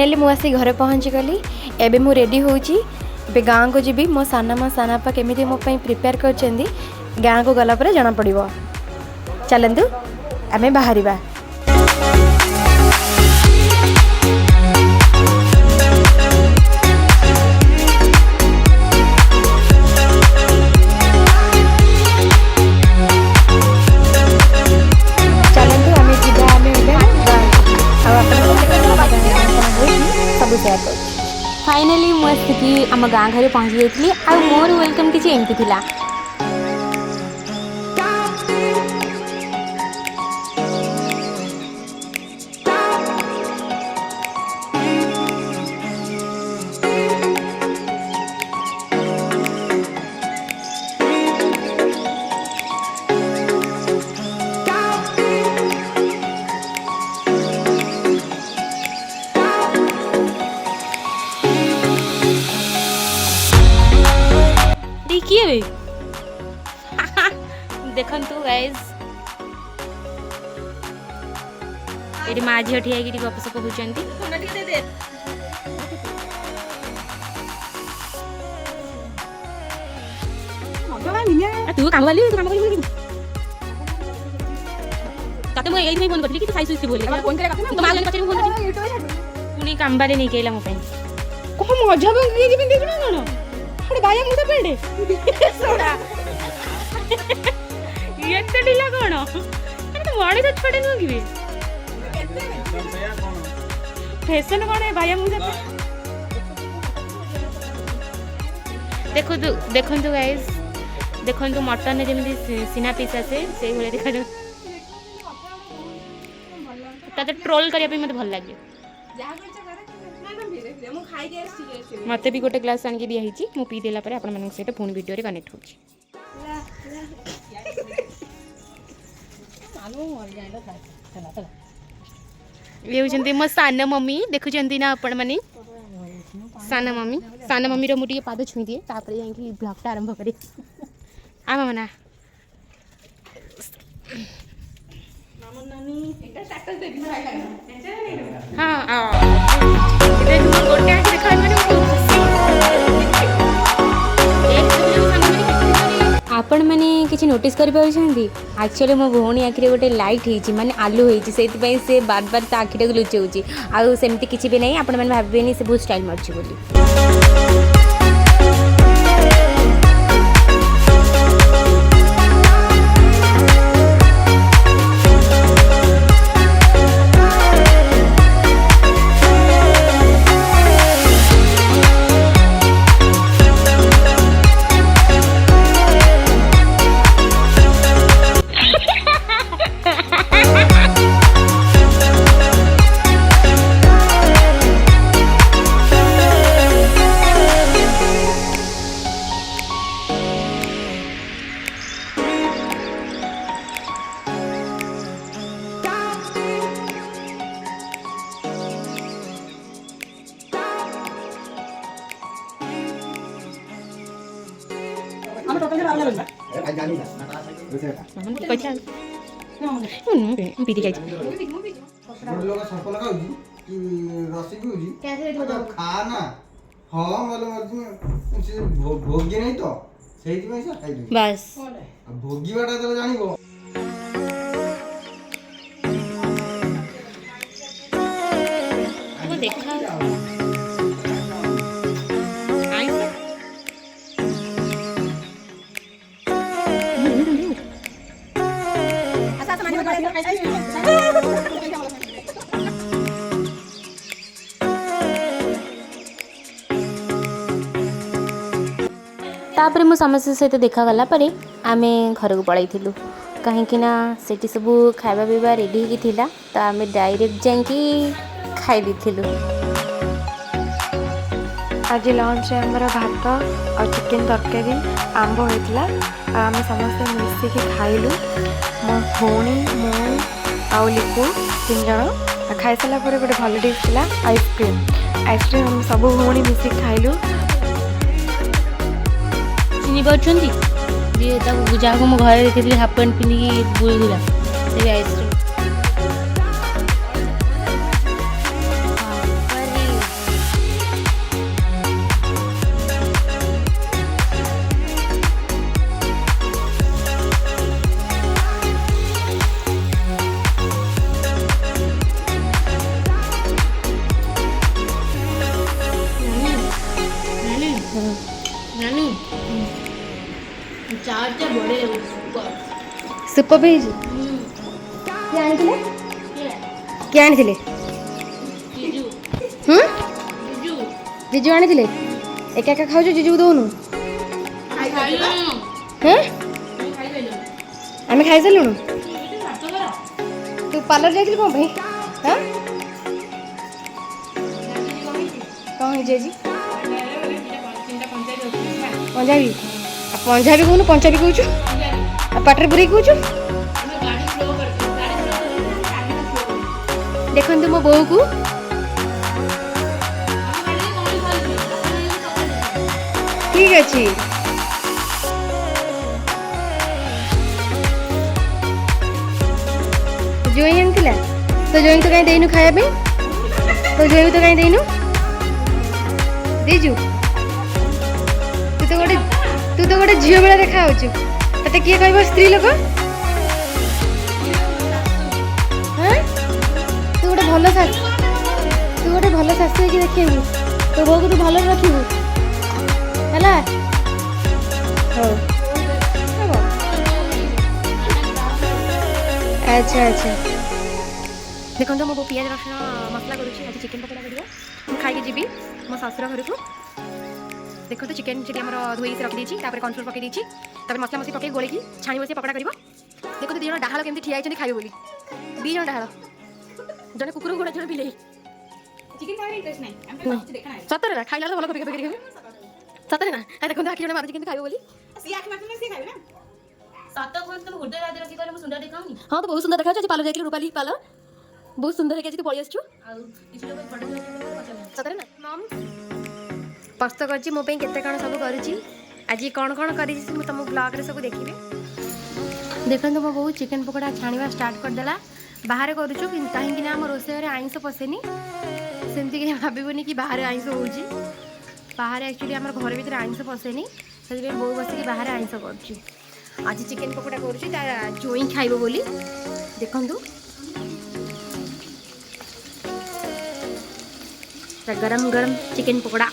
Finally मु आसी घरे पहुँची गली एबे मु रेडी होची बे गाँव को जीवी मो सानापा केमिति मो पई प्रिपेयर करछंदी गाँव को गला पर जना पड़िबो चलंतु आमे बाहरिबा। फाइनाली मुझे आम गाँ घर पहुँची जाइए आ मोर वेलकम किसी एमती थिला। देखिए देखंतु गाइस एटी माँ झील ठिया कि गपसप होचंती तू काम वाली तू काम वाली ताते मैं यही फोन करली कि तू खाई सुई बोले फोन करे तो मां जने पछे फोन करली पुनी काम वाले नहीं केला मो पे को मजा बंगी कि बिंदे सुना न अरे बाया मुंडा पेड़े सोडा ये तो ढीला कोन अरे तो वाड़ी तो छोड़े नु कि फैशन कोन है बाया मुंडा देखो तो गाइस देखो तो मटन ने जेमिति सीना पीस आसे से भले देखा जो ताते ट्रोल करिया पे मते भल लागे मत भी गोटे ग्लास आनिक दिखाई मु पी देला परे आपण सहित पुणी वीडियो कनेक्ट हो मो सान मम्मी देखुं ना आपण मैंने सान मम्मी रो मुझे पाद छुई दिए तापर जाकि ब्लॉगटा आरंभ करी आम मना आपण मैंने किसी नोटिस कर एक्चुअली मो भौणी आखिरे गोटे लाइट होती माने आलू होती से बार बार ता आखिटा को लुचाऊँगी आउ सेमती किसी भी नहीं आपण मैंने भावेनि से बहुत स्टाइल मार्ची बोली। भोगी नहीं तो बस भोगी बाटा तो जानिबो देखा तापर मो समस्त सहित देखागला पर आम घर को पलि कहीं सेठी सब खावा पीवा रेडी होगी तो आम डायरेक्ट जाकि खाई आज लंच आमर भात और चिकेन तरकारी आंब होता आम समस्त मिसिकी खाइलु मो भौणी मु आउ लिपु 3 जन खाई सारा गोटे भल डिश था आइसक्रीम सब भौणी मिसिकी खाइलु चिनी पार्टी जी जहाँ मो घर देखी हाफ पैंट पिंधिकी बुलूला से आइसक्रीम ସୁପର ବି ହେଇଛି। କିଏ ଆଣିଥିଲେ? କିଏ ଆଣିଥିଲେ? ଜିଜୁ ଆଣିଥିଲେ। ଏକା ଏକା ଖାଉଛୁ, ଜିଜୁକୁ ଦଉନୁ? ହଁ ଆମେ ଖାଇସାରିଲୁଣୁ। ତୁ ପାର୍ଲର ଯାଇଥିଲୁ କ'ଣ ପାଇଁ? ହଁ କ'ଣ ହେଇଛି ଆଜି? ପଞ୍ଜାବୀ। ଆଉ ପଞ୍ଜାବୀ କହୁନୁ, ପଞ୍ଜାବୀ କହୁଛୁ, ଆଉ ପାଟିରେ ପୁରେଇ କହୁଛୁ। ଦେଖନ୍ତୁ ମୋ ବୋଉକୁ। ଠିକ୍ ଅଛି। ଜୋଇଁ ଆଣିଥିଲା। ତୋ ଜୋଇଁକୁ କାହିଁ ଦେଇନୁ ଖାଇବା ପାଇଁ? ତୋ ଜୋଇଁକୁ ତ କାହିଁ ଦେଇନୁ? ଦେଇଛୁ? ତୁ ତ ଗୋଟେ ଝିଅ ଭଳିଆ ଦେଖା ଯାଉଛୁ। ତତେ କିଏ କହିବ ସ୍ତ୍ରୀ ଲୋକ? ହଁ ତୁ ଗୋଟେ ଭଲ ଶାଶୁ ହେଇକି ଦେଖିବୁ। ତୋ ବୋଉକୁ ତୁ ଭଲରେ ରଖିବୁ ହେଲା। ହଉ ହବ। ଆଚ୍ଛା ଆଚ୍ଛା। ଦେଖନ୍ତୁ ମୋ ବୋଉ ପିଆଜ ରସୁଣ ମସଲା କରୁଛି। ଆଜି ଚିକେନ୍ ପକୋଡ଼ା କରିବ। ମୁଁ ଖାଇକି ଯିବି ମୋ ଶ୍ୱଶୁର ଘରକୁ। ଦେଖନ୍ତୁ ଚିକେନ୍ ସେଠି ଆମର ଧୋଇକି ରଖିଦେଇଛି। ତାପରେ କର୍ଣ୍ଣଫ୍ଲୋର୍ ପକେଇ ଦେଇଛି। ତାପରେ ମସଲା ମସଲି ପକେଇ ଗୋଳେଇକି ଛାଣି ବସି ପକୋଡ଼ା କରିବ। ଦେଖନ୍ତୁ 2 ଜଣ ଡାହାଳ କେମିତି ଠିଆ ହେଇଛନ୍ତି ଖାଇବେ ବୋଲି। 2 ଜଣ ଡାହାଳ, ଜଣେ କୁକୁର ଘୋଡ଼ା, ଜଣେ ବିଲେଇ। ସତରେ ନା? ଖାଇଲା ବେଳେ ଭଲ କପି ଖାଇବେ। ସତରେ ନା? ଦେଖନ୍ତୁ ଆଖି ଜଣେ ମାରୁଛି କେମିତି ଖାଇବ ବୋଲି। ହଁ ତ ବହୁତ ସୁନ୍ଦର ଦେଖାଯାଉଛି। ଆଜି ପାର୍ଲର ଯାଇଥିଲି, ରୂପାଲି ପାର୍ଲର। ବହୁତ ସୁନ୍ଦର ହେଇକି ଆଜି ତୁ ପଳେଇ ଆସିଛୁ। ସତରେ ନା? ମମ୍ ପ୍ରସ୍ତୁତ କରିଛି ମୋ ପାଇଁ କେତେ କ'ଣ ସବୁ କରୁଛି। ଆଜି କ'ଣ କ'ଣ କରିଛି ମୁଁ ତୁମ ବ୍ଲଗ୍ରେ ସବୁ ଦେଖିବି। ଦେଖନ୍ତୁ ମୋ ବୋଉ ଚିକେନ୍ ପକୋଡ଼ା ଛାଣିବା ଷ୍ଟାର୍ଟ କରିଦେଲା। ବାହାରେ କରୁଛୁ କାହିଁକି ନା ଆମ ରୋଷେଇ ଘରେ ଆଇଁଷ ପଶେନି। ସେମିତି କିଛି ଭାବିବୁନି କି ବାହାରେ ଆଇଁଷ ହେଉଛି। ବାହାରେ ଆକ୍ଚୁଆଲି ଆମର ଘର ଭିତରେ ଆଇଁଷ ପଶେନି। ସେଥିପାଇଁ ବୋଉ ବସିକି ବାହାରେ ଆଇଁଷ କରୁଛି। ଆଜି ଚିକେନ୍ ପକୋଡ଼ା କରୁଛି ତା ଜୋଇଁ ଖାଇବ ବୋଲି। ଦେଖନ୍ତୁ ଗରମ ଗରମ ଚିକେନ୍ ପକୋଡ଼ା।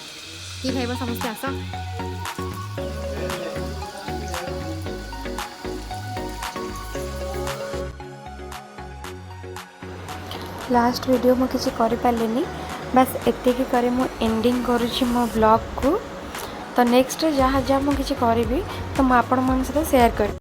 କିଏ ଖାଇବ? ସମସ୍ତେ ଆସ। ଲାଷ୍ଟ ଭିଡ଼ିଓ ମୁଁ କିଛି କରିପାରିଲିନି। ବାସ୍ ଏତିକି କରି ମୁଁ ଏଣ୍ଡିଂ କରୁଛି ମୋ ବ୍ଲଗ୍କୁ। ତ ନେକ୍ସଟ ଯାହା ମୁଁ କିଛି କରିବି ତ ମୁଁ ଆପଣମାନଙ୍କ ସହିତ ସେୟାର କରିବି।